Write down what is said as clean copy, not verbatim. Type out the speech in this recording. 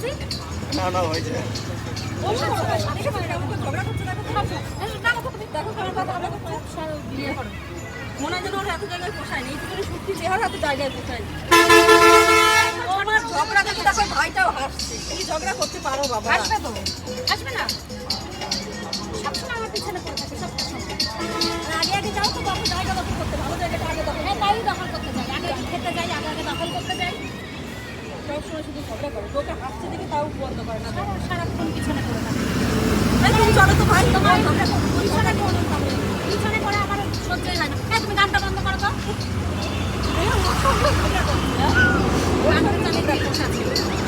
আসছি? না না হয়েছে মনে হয় যেন ওর এত জায়গায় পোষায় নেই, একটু সত্যি চেহারা এত জায়গায় পোষায়। আমার ঝগড়া দেখে তারপর ভাইটাও হাসছে। তুমি ঝগড়া করতে পারো বাবা। আসবে তো, আসবে না? সবসময় আমার পিছনে পড়ে থাকে, সব সময়। আগে আগে যাও তো বাবু, জায়গা দখল করতে, ভালো জায়গাটা আগে দখল। হ্যাঁ, তাই দখল করতে যাই, আগে খেতে যাই, আগে দখল করতে যাই। সবসময় শুধু ঝগড়া করে, তোকে হাসছে দেখে তাও বন্ধ করে না। সারাক্ষণ পিছনে পড়ে থাকে। এই তুমি চলো তো ভাই, তোমার ঝগড়া করো। পিছনে পড়ে থাকে, পিছনে পড়ে আমার সহ্যই হয় না। হ্যাঁ, তুমি গানটা বন্ধ করো তো। ঝগড়া করছি, হ্যাঁ? গানটা চালিয়ে দেখো, আছে।